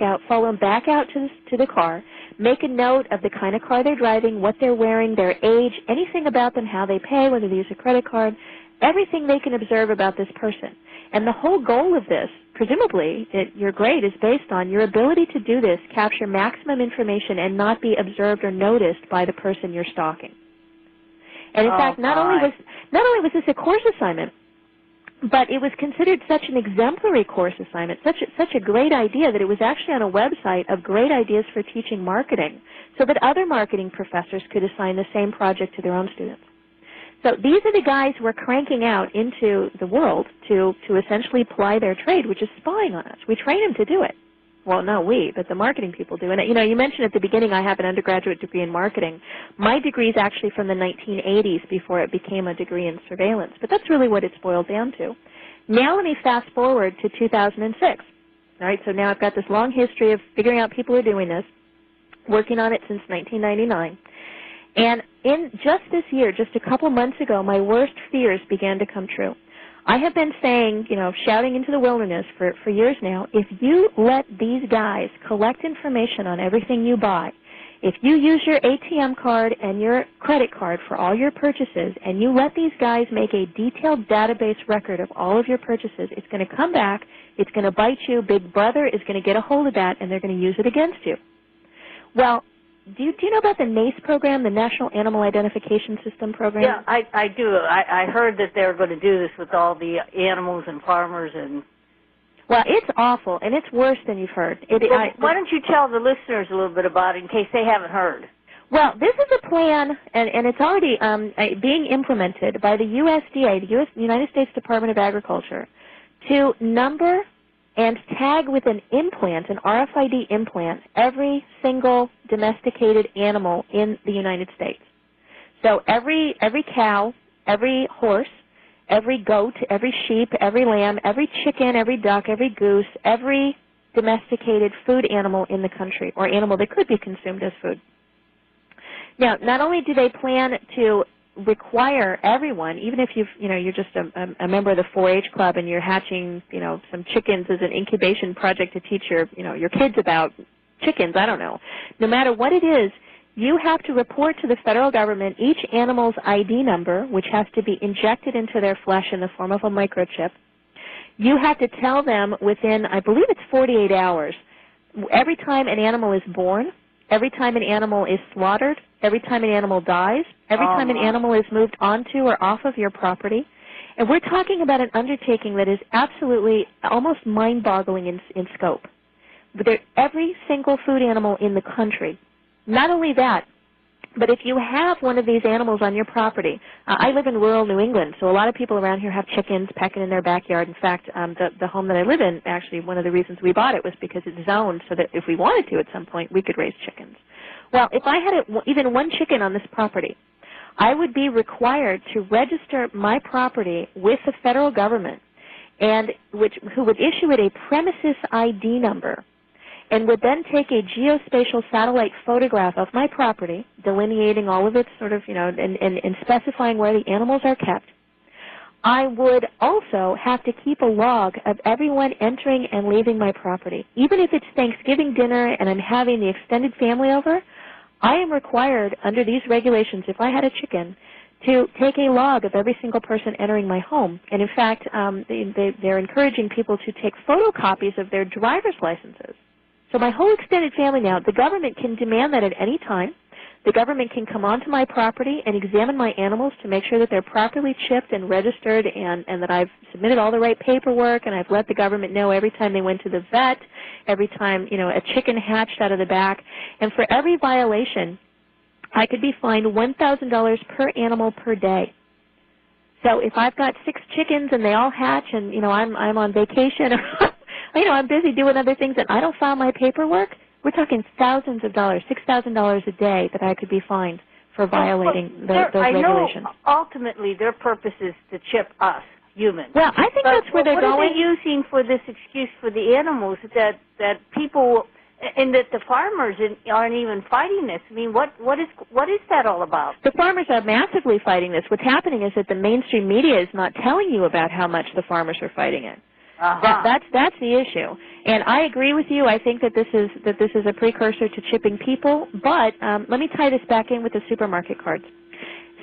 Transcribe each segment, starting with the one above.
out, follow them back out to the car, make a note of the kind of car they're driving, what they're wearing, their age, anything about them, how they pay, whether they use a credit card, everything they can observe about this person. And the whole goal of this, presumably, your grade is based on your ability to do this, capture maximum information, and not be observed or noticed by the person you're stalking. And in fact, not only was this a course assignment, but it was considered such an exemplary course assignment, such a great idea that it was actually on a website of great ideas for teaching marketing, so that other marketing professors could assign the same project to their own students. So these are the guys who are cranking out into the world to essentially ply their trade, which is spying on us. We train them to do it. Well, not we, but the marketing people do. And, you mentioned at the beginning I have an undergraduate degree in marketing. My degree is actually from the 1980s before it became a degree in surveillance. But that's really what it's boiled down to. Now let me fast forward to 2006. All right, so now I've got this long history of figuring out people who are doing this, working on it since 1999. And in just this year, just a couple months ago, my worst fears began to come true. I have been saying, shouting into the wilderness for years now, if you let these guys collect information on everything you buy, if you use your ATM card and your credit card for all your purchases, and you let these guys make a detailed database record of all of your purchases, it's going to come back, it's going to bite you, Big Brother is going to get a hold of that, and they're going to use it against you. Well, do you know about the NACE program, the National Animal Identification System program? Yeah, I do. I heard that they're going to do this with all the animals and farmers and... Well, it's awful, and it's worse than you've heard. Why don't you tell the listeners a little bit about it in case they haven't heard? Well, this is a plan, and it's already being implemented by the USDA, the United States Department of Agriculture, to number and tag with an implant, an RFID implant, every single domesticated animal in the United States. So every cow, every horse, every goat, every sheep, every lamb, every chicken, every duck, every goose, every domesticated food animal in the country, or animal that could be consumed as food. Now, not only do they plan to require everyone, even if you're just a member of the 4-H club and you're hatching, some chickens as an incubation project to teach your kids about chickens, I don't know. No matter what it is, you have to report to the federal government each animal's ID number, which has to be injected into their flesh in the form of a microchip. You have to tell them within, I believe it's 48 hours, every time an animal is born, every time an animal is slaughtered, every time an animal dies, every time an animal is moved onto or off of your property. And we're talking about an undertaking that is absolutely almost mind-boggling in scope. Every single food animal in the country. Not only that, but if you have one of these animals on your property, I live in rural New England, so a lot of people around here have chickens pecking in their backyard. In fact, the home that I live in, actually, one of the reasons we bought it was because it's zoned so that if we wanted to at some point, we could raise chickens. Well, if I had even one chicken on this property, I would be required to register my property with the federal government, and who would issue it a premises ID number, and would then take a geospatial satellite photograph of my property, delineating all of its and specifying where the animals are kept. I would also have to keep a log of everyone entering and leaving my property. Even if it's Thanksgiving dinner and I'm having the extended family over, I am required under these regulations, if I had a chicken, to take a log of every single person entering my home. And in fact, they're encouraging people to take photocopies of their driver's licenses. So my whole extended family now, the government can demand that at any time. The government can come onto my property and examine my animals to make sure that they're properly chipped and registered and that I've submitted all the right paperwork, and I've let the government know every time they went to the vet, every time, a chicken hatched out of the back. And for every violation, I could be fined $1,000 per animal per day. So if I've got 6 chickens and they all hatch and, I'm on vacation or I'm busy doing other things and I don't file my paperwork, we're talking thousands of dollars, $6,000 a day that I could be fined for violating those regulations. I know ultimately their purpose is to chip us, humans. Well, I think that's where they're going. What are they using for this excuse for the animals that people and that the farmers aren't even fighting this? I mean, what is that all about? The farmers are massively fighting this. What's happening is that the mainstream media is not telling you about how much the farmers are fighting it. That's the issue. And I agree with you. I think that this is a precursor to chipping people. But let me tie this back in with the supermarket cards.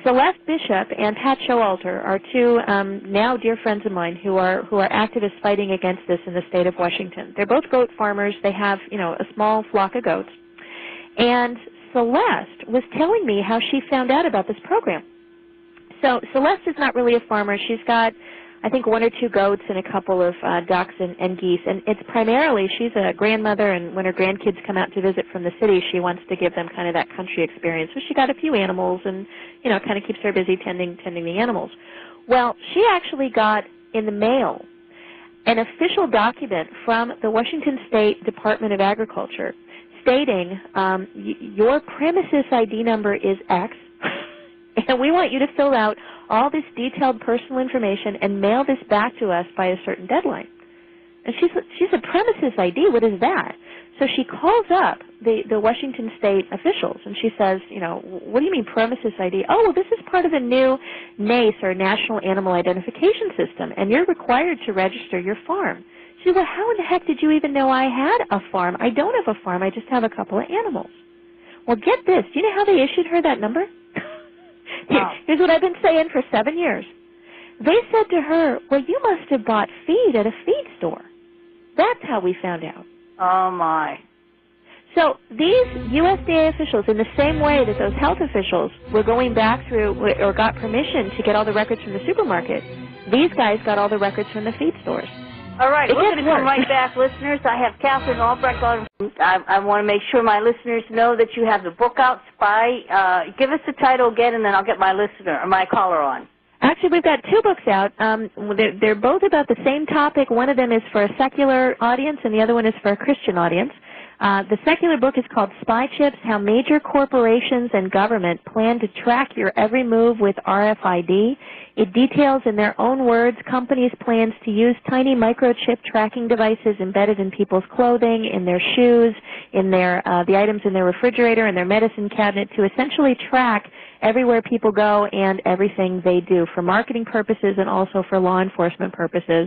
Celeste Bishop and Pat Showalter are two now dear friends of mine who are activists fighting against this in the state of Washington. They're both goat farmers. They have, a small flock of goats. And Celeste was telling me how she found out about this program. So Celeste is not really a farmer. She's got, I think, 1 or 2 goats and a couple of ducks and geese. And it's primarily, she's a grandmother, and when her grandkids come out to visit from the city, she wants to give them kind of that country experience. So she got a few animals and, kind of keeps her busy tending the animals. Well, she actually got in the mail an official document from the Washington State Department of Agriculture stating your premises ID number is X, and we want you to fill out all this detailed personal information and mail this back to us by a certain deadline. And she's a premises ID. What is that? So she calls up the Washington State officials, and she says, what do you mean premises ID? Oh, well, this is part of the new NACE, or National Animal Identification System, and you're required to register your farm. She said, well, how in the heck did you even know I had a farm? I don't have a farm. I just have a couple of animals. Well, get this. Do you know how they issued her that number? Wow. Here's what I've been saying for 7 years. They said to her, well, you must have bought feed at a feed store. That's how we found out. Oh, my. So these USDA officials, in the same way that those health officials were going back through or got permission to get all the records from the supermarket, these guys got all the records from the feed stores. All right, we're going to come right back, listeners. I have Katherine Albrecht on. I want to make sure my listeners know that you have the book out, Spy. Give us the title again, and then I'll get my listener or my caller on. Actually, we've got 2 books out. They're both about the same topic. One of them is for a secular audience, and the other one is for a Christian audience. The secular book is called Spychips: How Major Corporations and Government Plan to Track Your Every Move with RFID. It details in their own words companies' plans to use tiny microchip tracking devices embedded in people's clothing, in their shoes, in their the items in their refrigerator, in their medicine cabinet, to essentially track everywhere people go and everything they do for marketing purposes and also for law enforcement purposes.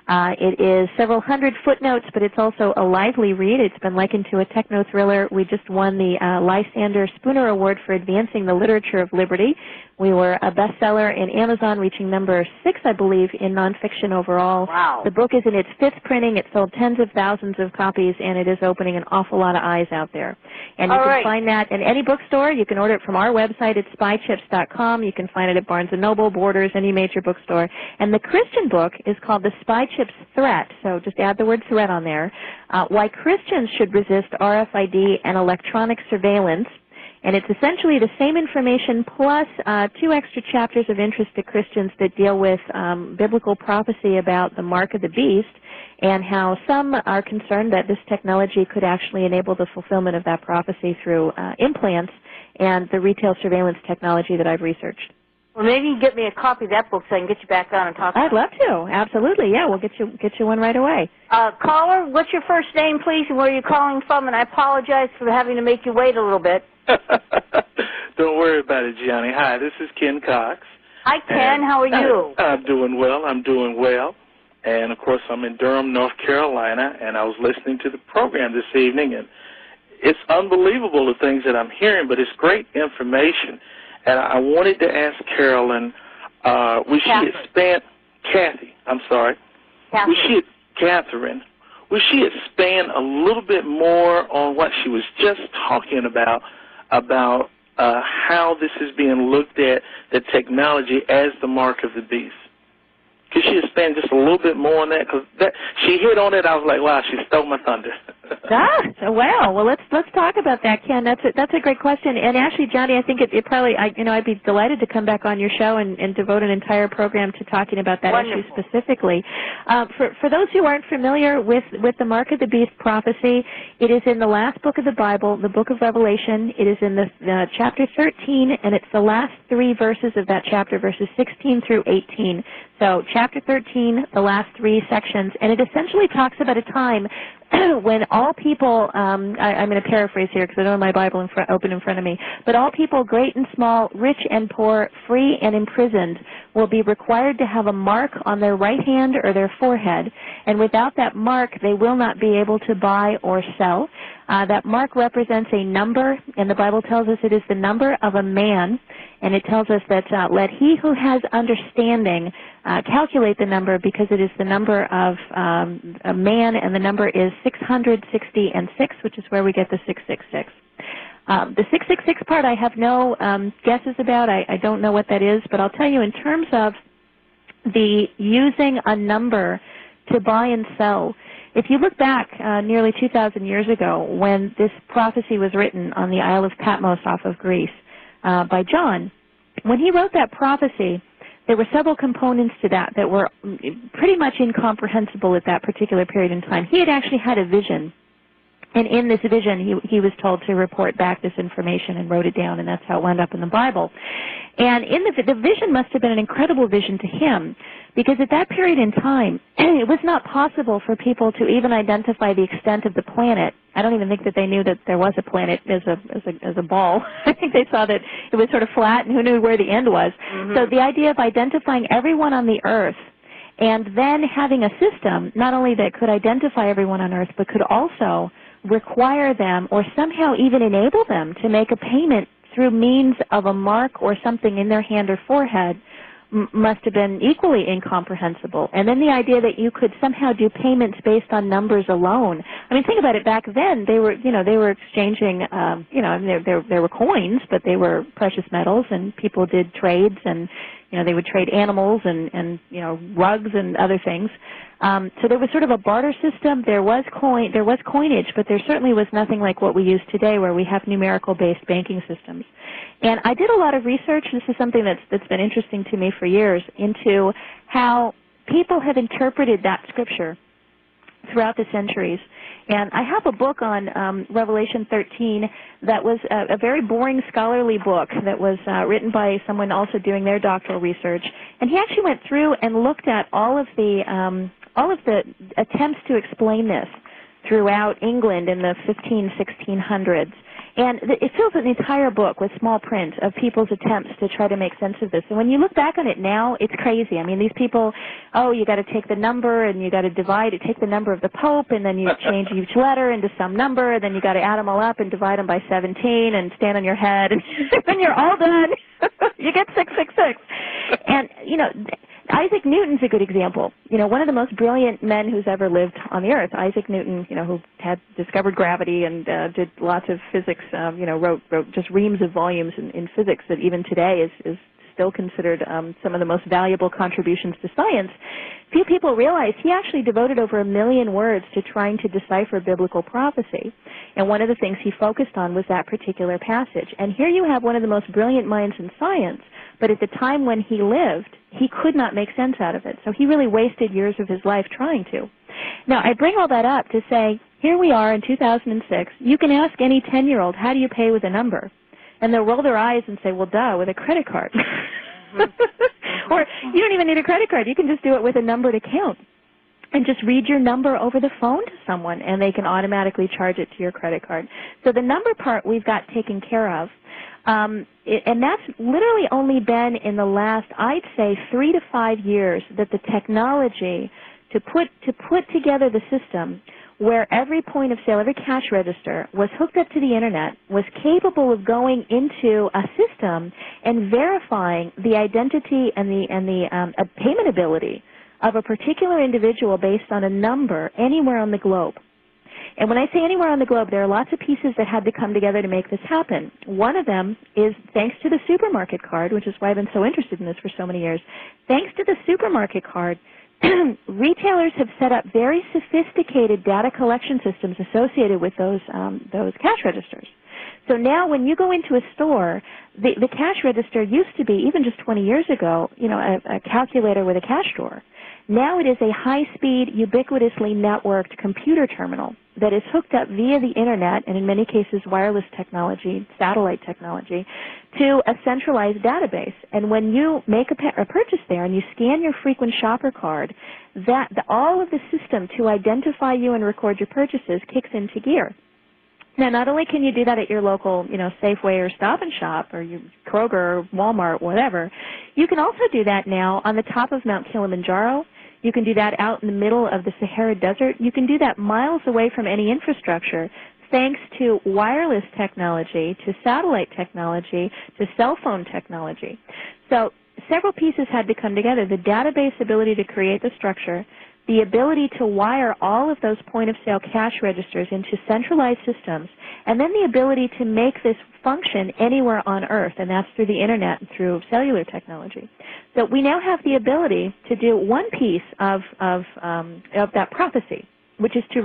It is several hundred footnotes, but it's also a lively read. It's been likened to a techno-thriller. We just won the Lysander Spooner Award for advancing the literature of liberty. We were a bestseller in Amazon, reaching number 6, I believe, in nonfiction overall. Wow. The book is in its 5th printing. It sold tens of thousands of copies, and it is opening an awful lot of eyes out there. And you can find that in any bookstore. You can order it from our website at spychips.com. You can find it at Barnes & Noble, Borders, any major bookstore. And the Christian book is called The Spychips Threat, so just add the word threat on there. Why Christians Should Resist RFID and Electronic Surveillance. And it's essentially the same information plus 2 extra chapters of interest to Christians that deal with biblical prophecy about the mark of the beast and how some are concerned that this technology could actually enable the fulfillment of that prophecy through implants and the retail surveillance technology that I've researched. Well, maybe you can get me a copy of that book so I can get you back on and talk about it. I'd love to. Absolutely. Yeah, we'll get you one right away. Caller, what's your first name, please, and where are you calling from? And I apologize for having to make you wait a little bit. Don't worry about it, Gianni. Hi, this is Ken Cox. Hi, Ken. How are you? I'm doing well. And, of course, I'm in Durham, North Carolina, and I was listening to the program this evening, and it's unbelievable the things that I'm hearing, but it's great information. And I wanted to ask Carolyn, Catherine, would she expand a little bit more on what she was just talking about how this is being looked at, the technology as the mark of the beast? Could she expand just a little bit more on that? Because she hit on it. I was like, wow, she stole my thunder. Well, let's talk about that, Ken. That's a great question. And actually, Johnny, I think it probably, I'd be delighted to come back on your show and devote an entire program to talking about that issue specifically. For those who aren't familiar with the Mark of the Beast prophecy, it is in the last book of the Bible, the book of Revelation. It is in the chapter 13, and it's the last 3 verses of that chapter, verses 16 through 18. So chapter 13, the last 3 sections, and it essentially talks about a time when all people, I'm going to paraphrase here because I don't have my Bible open in front of me, but all people, great and small, rich and poor, free and imprisoned, will be required to have a mark on their right hand or their forehead, and without that mark, they will not be able to buy or sell. That mark represents a number, and the Bible tells us it is the number of a man, and it tells us that let he who has understanding calculate the number, because it is the number of a man, and the number is 660 and 6, which is where we get the 666. The 666 part I have no guesses about. I don't know what that is, but I'll tell you in terms of the using a number to buy and sell, if you look back nearly 2,000 years ago when this prophecy was written on the Isle of Patmos off of Greece by John, when he wrote that prophecy, there were several components to that were pretty much incomprehensible at that particular period in time. He had actually had a vision, and in this vision he was told to report back this information and wrote it down, and that's how it wound up in the Bible. And in the vision must have been an incredible vision to him, because at that period in time, it was not possible for people to even identify the extent of the planet. I don't even think that they knew that there was a planet as a ball. I think they saw that it was sort of flat, and who knew where the end was. Mm-hmm. So the idea of identifying everyone on the Earth and then having a system not only that could identify everyone on Earth, but could also require them or somehow even enable them to make a payment through means of a mark or something in their hand or forehead must have been equally incomprehensible. And then the idea that you could somehow do payments based on numbers alone. I mean, think about it. Back then, they were exchanging, there were coins, but they were precious metals, and people did trades, and they would trade animals and rugs and other things. So there was sort of a barter system. There was coinage, but there certainly was nothing like what we use today, where we have numerical-based banking systems. And I did a lot of research. This is something that's been interesting to me for years, into how people have interpreted that scripture throughout the centuries. And I have a book on Revelation 13 that was a very boring scholarly book that was written by someone also doing their doctoral research. And he actually went through and looked at all of the attempts to explain this throughout England in the 1600s. And it fills an entire book with small print of people's attempts to try to make sense of this. And when you look back on it now, it's crazy. I mean, these people, you got to take the number and you got to divide it, take the number of the Pope, and then you change each letter into some number, and then you got to add them all up and divide them by 17 and stand on your head. And when you're all done, you get 666. And, Isaac Newton's a good example. One of the most brilliant men who's ever lived on the earth, Isaac Newton, who had discovered gravity and did lots of physics, wrote just reams of volumes in physics that even today is still considered some of the most valuable contributions to science. Few people realize he actually devoted over 1 million words to trying to decipher biblical prophecy. And one of the things he focused on was that particular passage. And here you have one of the most brilliant minds in science, but at the time when he lived, he could not make sense out of it. So he really wasted years of his life trying to. Now, I bring all that up to say, here we are in 2006. You can ask any 10-year-old, how do you pay with a number? And they'll roll their eyes and say, well, duh, with a credit card. Or you don't even need a credit card. You can just do it with a number to count. And just read your number over the phone to someone, and they can automatically charge it to your credit card. So the number part we've got taken care of. And that's literally only been in the last, I'd say, 3 to 5 years that the technology to put together the system where every point of sale, every cash register was hooked up to the Internet, was capable of going into a system and verifying the identity and the payment ability of a particular individual based on a number anywhere on the globe. And when I say anywhere on the globe, there are lots of pieces that had to come together to make this happen. One of them is thanks to the supermarket card, which is why I've been so interested in this for so many years. Thanks to the supermarket card, retailers have set up very sophisticated data collection systems associated with those cash registers. So now when you go into a store, the cash register used to be, even just 20 years ago, a calculator with a cash drawer. Now it is a high-speed, ubiquitously networked computer terminal. that is hooked up via the internet, and in many cases wireless technology, satellite technology, to a centralized database. And when you make a purchase there and you scan your frequent shopper card, all of the system to identify you and record your purchases kicks into gear. Now, not only can you do that at your local, Safeway or Stop and Shop or your Kroger or Walmart, whatever, you can also do that now on the top of Mount Kilimanjaro. You can do that out in the middle of the Sahara Desert. You can do that miles away from any infrastructure thanks to wireless technology, to satellite technology, to cell phone technology. So several pieces had to come together. The database ability to create the structure, the ability to wire all of those point-of-sale cash registers into centralized systems, and then the ability to make this function anywhere on Earth, and that's through the Internet and through cellular technology. So we now have the ability to do one piece of that prophecy, which is to